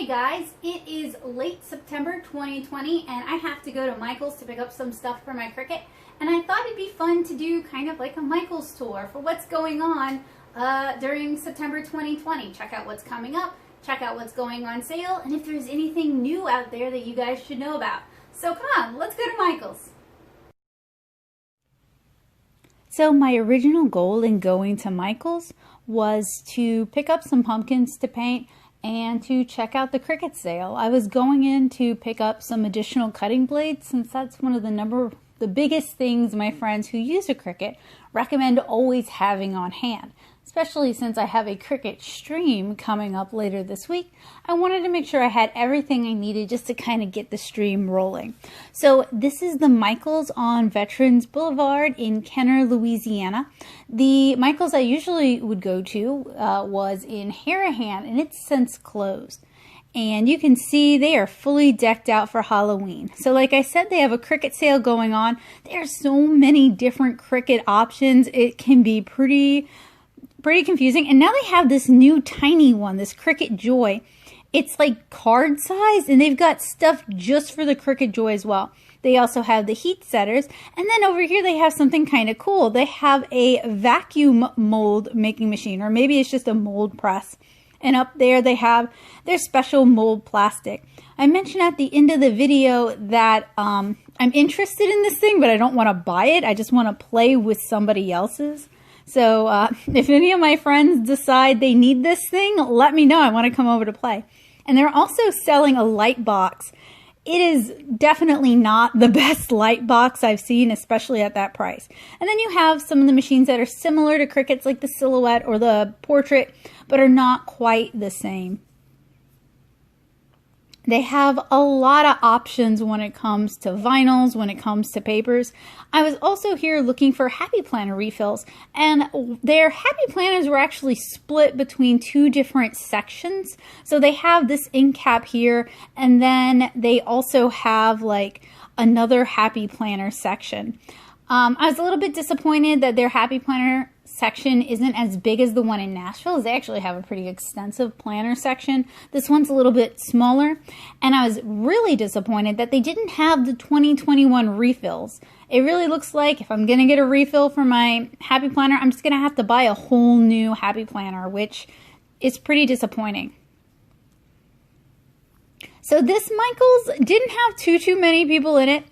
Hey guys, it is late September 2020 and I have to go to Michael's to pick up some stuff for my Cricut, and I thought it'd be fun to do kind of like a Michael's tour for what's going on during September 2020. Check out what's coming up, check out what's going on sale, and if there's anything new out there that you guys should know about. So come on, let's go to Michael's. So my original goal in going to Michael's was to pick up some pumpkins to paint and to check out the Cricut sale. I was going in to pick up some additional cutting blades, since that's one of the biggest things my friends who use a Cricut recommend always having on hand. Especially since I have a Cricut stream coming up later this week, I wanted to make sure I had everything I needed just to kind of get the stream rolling. So this is the Michael's on Veterans Boulevard in Kenner, Louisiana. The Michael's I usually would go to was in Harahan, and it's since closed. And you can see they are fully decked out for Halloween. So like I said, they have a Cricut sale going on. There are so many different Cricut options. It can be pretty confusing. And now they have this new tiny one, this Cricut Joy. It's like card size, and they've got stuff just for the Cricut Joy as well. They also have the heat setters, and then over here they have something kind of cool. They have a vacuum mold making machine, or maybe it's just a mold press. And up there they have their special mold plastic. I mentioned at the end of the video that I'm interested in this thing, but I don't want to buy it. I just want to play with somebody else's. So if any of my friends decide they need this thing, let me know. I want to come over to play. And they're also selling a light box. It is definitely not the best light box I've seen, especially at that price. And then you have some of the machines that are similar to Cricuts, like the Silhouette or the Portrait, but are not quite the same. They have a lot of options when it comes to vinyls, when it comes to papers. I was also here looking for Happy Planner refills, and their Happy Planners were actually split between two different sections. So they have this ink cap here, and then they also have like another Happy Planner section. I was a little bit disappointed that their Happy Planner section isn't as big as the one in Nashville, as they actually have a pretty extensive planner section. This one's a little bit smaller, and I was really disappointed that they didn't have the 2021 refills. It really looks like if I'm going to get a refill for my Happy Planner, I'm just going to have to buy a whole new Happy Planner, which is pretty disappointing. So this Michael's didn't have too many people in it.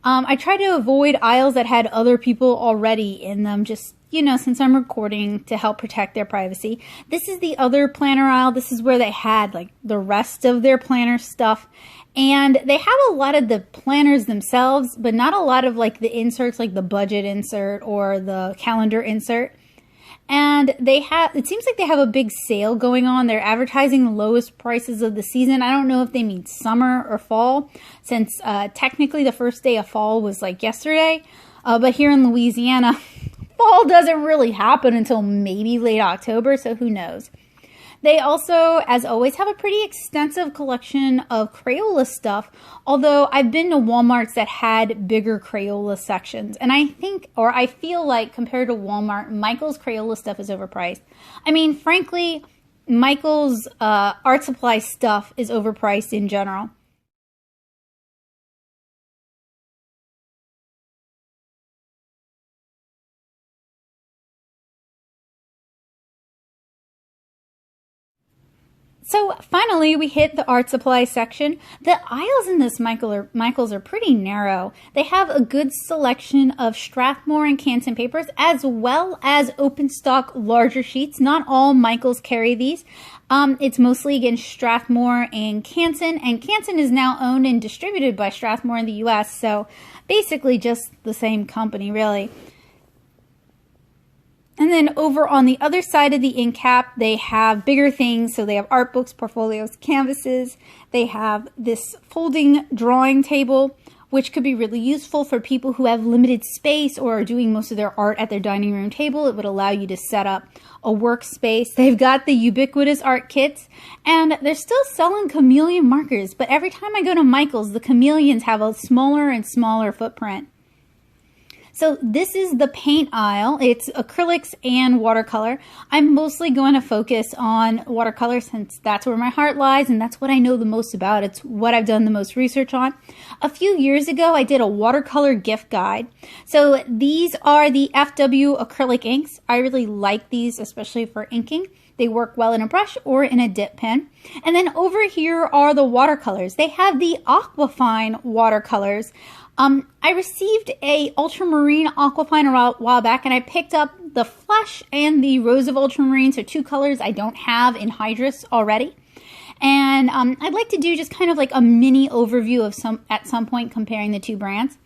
I tried to avoid aisles that had other people already in them, just, you know, since I'm recording, to help protect their privacy. This is the other planner aisle. This is where they had like the rest of their planner stuff. And they have a lot of the planners themselves, but not a lot of like the inserts, like the budget insert or the calendar insert. And they have, it seems like they have a big sale going on. They're advertising the lowest prices of the season. I don't know if they mean summer or fall, since technically the first day of fall was like yesterday. But here in Louisiana, fall doesn't really happen until maybe late October, so who knows. They also, as always, have a pretty extensive collection of Crayola stuff, although I've been to Walmarts that had bigger Crayola sections. And I think, or I feel like compared to Walmart, Michael's Crayola stuff is overpriced. I mean, frankly, Michael's art supply stuff is overpriced in general. So finally, we hit the art supply section. The aisles in this Michael's are pretty narrow. They have a good selection of Strathmore and Canson papers, as well as open stock larger sheets. Not all Michael's carry these. It's mostly, again, Strathmore and Canson is now owned and distributed by Strathmore in the US, so basically just the same company, really. And then over on the other side of the ink cap, they have bigger things. So they have art books, portfolios, canvases. They have this folding drawing table, which could be really useful for people who have limited space or are doing most of their art at their dining room table. It would allow you to set up a workspace. They've got the ubiquitous art kits, and they're still selling chameleon markers. But every time I go to Michael's, the chameleons have a smaller and smaller footprint. So this is the paint aisle. It's acrylics and watercolor. I'm mostly going to focus on watercolor since that's where my heart lies and that's what I know the most about. It's what I've done the most research on. A few years ago, I did a watercolor gift guide. So these are the FW acrylic inks. I really like these, especially for inking. They work well in a brush or in a dip pen. And then over here are the watercolors. They have the Aquafine watercolors. I received a ultramarine Aquafine a while back, and I picked up the Flesh and the Rose of Ultramarine, so two colors I don't have in Hydrus already. And I'd like to do just kind of like a mini overview of at some point comparing the two brands.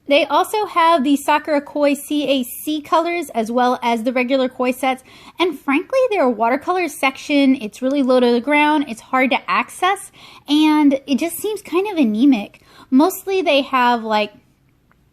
They also have the Sakura Koi CAC colors as well as the regular Koi sets. And frankly, their watercolor section, it's really low to the ground. It's hard to access and it just seems kind of anemic. Mostly they have like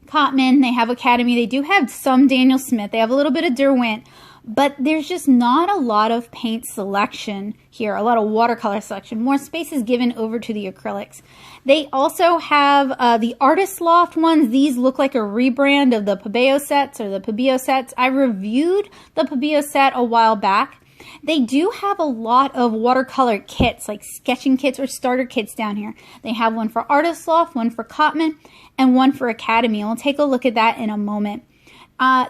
Cotman, they have Academy, they do have some Daniel Smith, they have a little bit of Derwent, but there's just not a lot of paint selection here, a lot of watercolor selection. More space is given over to the acrylics. They also have the Artist Loft ones. These look like a rebrand of the Pabeo sets or the Pabeo sets. I reviewed the Pabeo set a while back. They do have a lot of watercolor kits, like sketching kits or starter kits down here. They have one for Artist Loft, one for Cotman, and one for Academy. We'll take a look at that in a moment.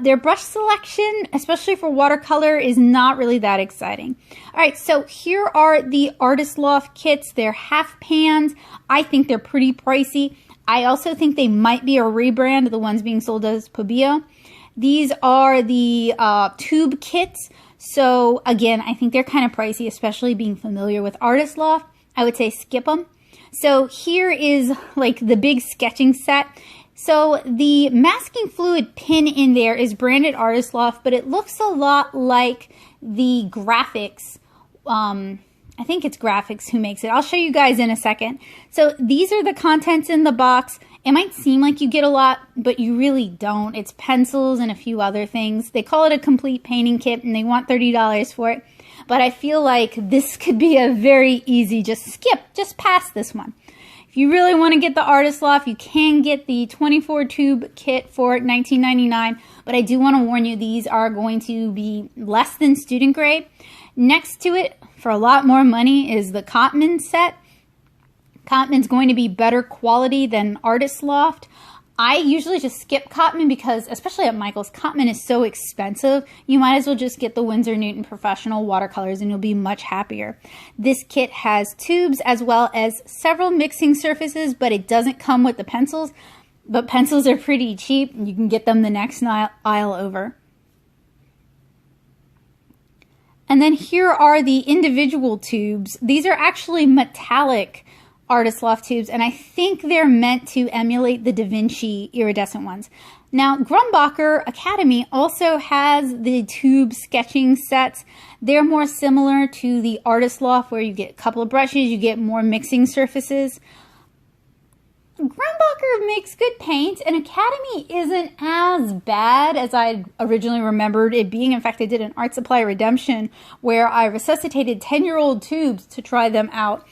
Their brush selection, especially for watercolor, is not really that exciting. All right, so here are the Artist Loft kits. They're half pans. I think they're pretty pricey. I also think they might be a rebrand of the ones being sold as Pabeo. These are the tube kits. So again, I think they're kind of pricey, especially being familiar with Artist Loft. I would say skip them. So here is like the big sketching set. So the masking fluid pin in there is branded Artist Loft, but it looks a lot like the Graphics. I think it's Graphics who makes it. I'll show you guys in a second. So these are the contents in the box. It might seem like you get a lot, but you really don't. It's pencils and a few other things. They call it a complete painting kit and they want $30 for it. But I feel like this could be a very easy, just pass this one. If you really want to get the Artist Loft, you can get the 24 tube kit for $19.99. But I do want to warn you, these are going to be less than student grade. Next to it, for a lot more money, is the Cotman set. Cotman's going to be better quality than Artist Loft. I usually just skip Cotman because, especially at Michael's, Cotman is so expensive. You might as well just get the Winsor Newton Professional watercolors and you'll be much happier. This kit has tubes as well as several mixing surfaces, but it doesn't come with the pencils. But pencils are pretty cheap and you can get them the next aisle over. And then here are the individual tubes. These are actually metallic Artist Loft tubes, and I think they're meant to emulate the Da Vinci iridescent ones. Now, Grumbacher Academy also has the tube sketching sets. They're more similar to the Artist Loft where you get a couple of brushes, you get more mixing surfaces. Grumbacher makes good paint, and Academy isn't as bad as I originally remembered it being. In fact, I did an Art Supply Redemption where I resuscitated 10-year-old tubes to try them out.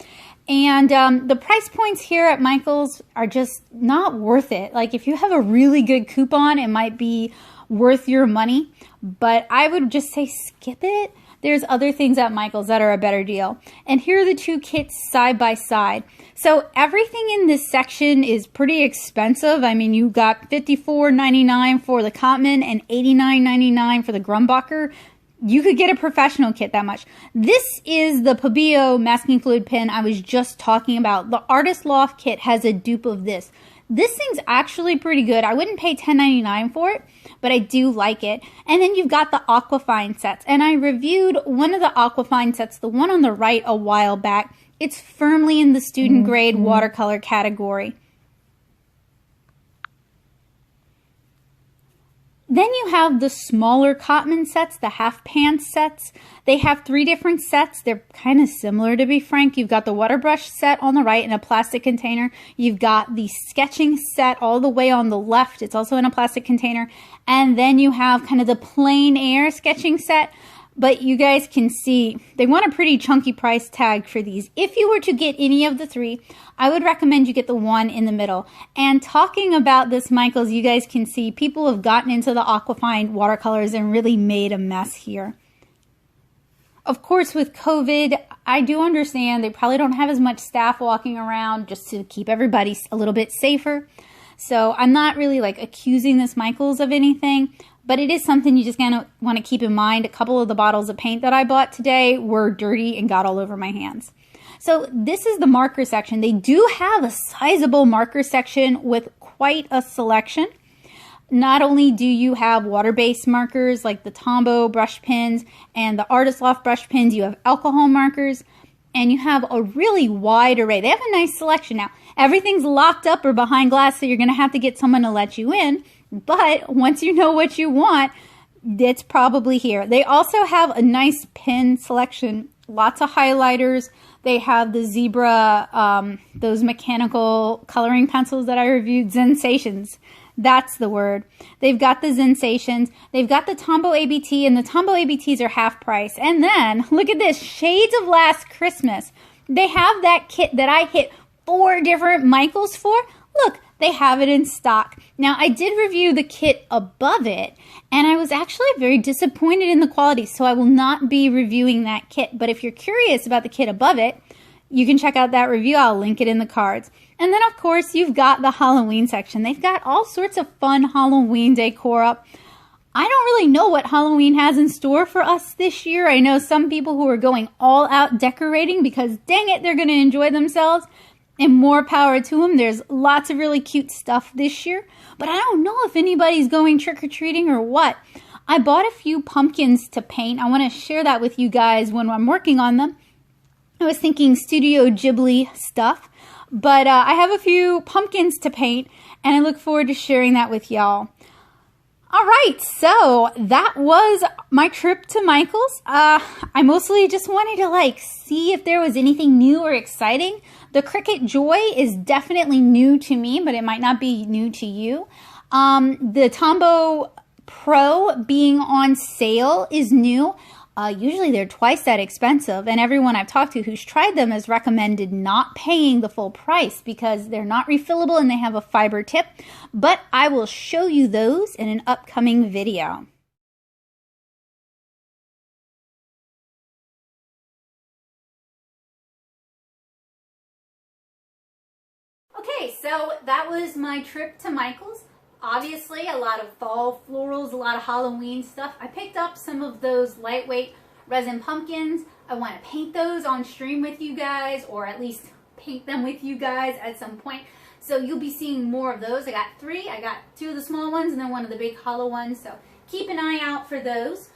And the price points here at Michael's are just not worth it. Like if you have a really good coupon, it might be worth your money. But I would just say skip it. There's other things at Michael's that are a better deal. And here are the two kits side by side. So everything in this section is pretty expensive. I mean, you got $54.99 for the Cotman and $89.99 for the Grumbacher. You could get a professional kit that much. This is the Pabeo masking fluid pen I was just talking about. The Artist Loft kit has a dupe of this. This thing's actually pretty good. I wouldn't pay $10.99 for it, but I do like it. And then you've got the Aquafine sets. And I reviewed one of the Aquafine sets, the one on the right, a while back. It's firmly in the student grade watercolor category. Then you have the smaller Cotman sets, the half pan sets. They have 3 different sets. They're kind of similar, to be frank. You've got the water brush set on the right in a plastic container. You've got the sketching set all the way on the left. It's also in a plastic container. And then you have kind of the plein air sketching set. But you guys can see they want a pretty chunky price tag for these. If you were to get any of the three, I would recommend you get the one in the middle. And talking about this Michaels, you guys can see people have gotten into the Aquafine watercolors and really made a mess here. Of course, with COVID, I do understand they probably don't have as much staff walking around just to keep everybody a little bit safer. So I'm not really like accusing this Michaels of anything, but it is something you just gonna want to keep in mind. A couple of the bottles of paint that I bought today were dirty and got all over my hands. So this is the marker section. They do have a sizable marker section with quite a selection. Not only do you have water-based markers like the Tombow brush pens and the Artist Loft brush pens, you have alcohol markers, and you have a really wide array. They have a nice selection now. Everything's locked up or behind glass, so you're going to have to get someone to let you in. But once you know what you want, it's probably here. They also have a nice pen selection, lots of highlighters. They have the Zebra, those mechanical coloring pencils that I reviewed, Sensations. That's the word. They've got the Sensations. They've got the Tombow ABT, and the Tombow ABTs are half price. And then, look at this, Shades of Last Christmas. They have that kit that I hit 4 different Michaels for. Look, they have it in stock. Now, I did review the kit above it, and I was actually very disappointed in the quality, so I will not be reviewing that kit. But if you're curious about the kit above it, you can check out that review. I'll link it in the cards. And then, of course, you've got the Halloween section. They've got all sorts of fun Halloween decor up. I don't really know what Halloween has in store for us this year. I know some people who are going all out decorating because, dang it, they're going to enjoy themselves. And more power to them. There's lots of really cute stuff this year. But I don't know if anybody's going trick-or-treating or what. I bought a few pumpkins to paint. I want to share that with you guys when I'm working on them. I was thinking Studio Ghibli stuff. But I have a few pumpkins to paint, and I look forward to sharing that with y'all. All right, so that was my trip to Michaels. I mostly just wanted to see if there was anything new or exciting. The Cricut Joy is definitely new to me, but it might not be new to you. The Tombow Pro being on sale is new. Usually they're twice that expensive, and everyone I've talked to who's tried them has recommended not paying the full price because they're not refillable and they have a fiber tip, but I will show you those in an upcoming video. Okay, so that was my trip to Michaels. Obviously, a lot of fall florals, a lot of Halloween stuff. I picked up some of those lightweight resin pumpkins. I want to paint those on stream with you guys, or at least paint them with you guys at some point. So you'll be seeing more of those. I got 3. I got 2 of the small ones and then one of the big hollow ones. So keep an eye out for those.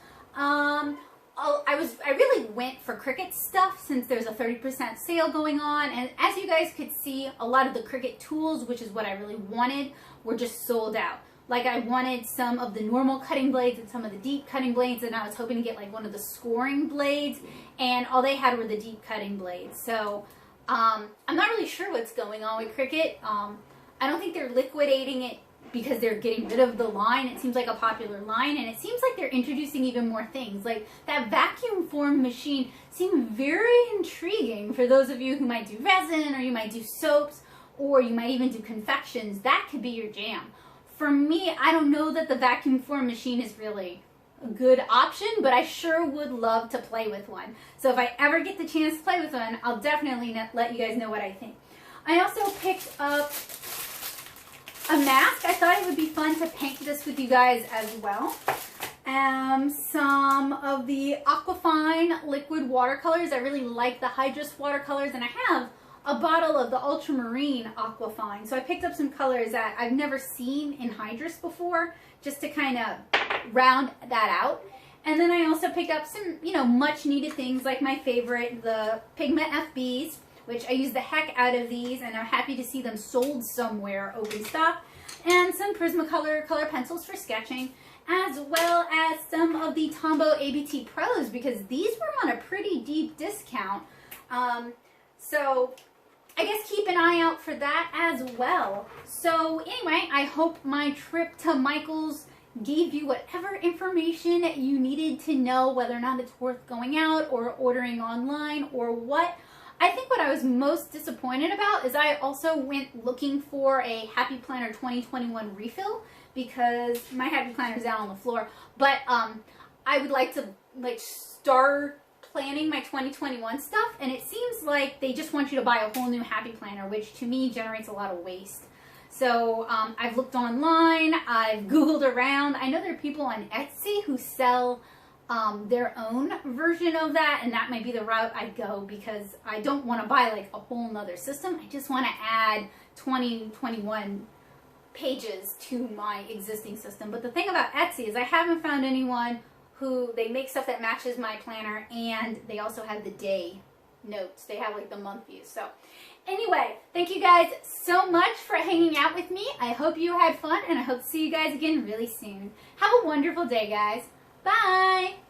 I really went for Cricut stuff since there's a 30% sale going on, and as you guys could see, a lot of the Cricut tools, which is what I really wanted, were just sold out. Like, I wanted some of the normal cutting blades and some of the deep cutting blades, and I was hoping to get like one of the scoring blades, and all they had were the deep cutting blades. So I'm not really sure what's going on with Cricut. I don't think they're liquidating it because they're getting rid of the line. It seems like a popular line, and it seems like they're introducing even more things. Like that vacuum form machine seemed very intriguing for those of you who might do resin, or you might do soaps, or you might even do confections. That could be your jam. For me, I don't know that the vacuum form machine is really a good option, but I sure would love to play with one. So if I ever get the chance to play with one, I'll definitely let you guys know what I think. I also picked up a mask. I thought it would be fun to paint this with you guys as well. Some of the Aquafine liquid watercolors. I really like the Hydrus watercolors, and I have a bottle of the Ultramarine Aquafine. So I picked up some colors that I've never seen in Hydrus before, just to kind of round that out. And then I also picked up some, much needed things like my favorite, the Pigment FBs, which I use the heck out of these, and I'm happy to see them sold somewhere open stock, and some Prismacolor color pencils for sketching, as well as some of the Tombow ABT Pros, because these were on a pretty deep discount. So I guess keep an eye out for that as well. So anyway, I hope my trip to Michaels gave you whatever information you needed to know whether or not it's worth going out or ordering online or what. I think what I was most disappointed about is I also went looking for a Happy Planner 2021 refill because my Happy Planner is out on the floor, but I would like to start planning my 2021 stuff, and it seems like they just want you to buy a whole new Happy Planner, which to me generates a lot of waste. So I've looked online, I've Googled around. I know there are people on Etsy who sell their own version of that, and that might be the route I'd go because I don't want to buy like a whole nother system. I just want to add 2021 pages to my existing system. But the thing about Etsy is I haven't found anyone who, they make stuff that matches my planner, and they also have the day notes. They have like the month views. So anyway, thank you guys so much for hanging out with me. I hope you had fun, and I hope to see you guys again really soon. Have a wonderful day, guys. Bye!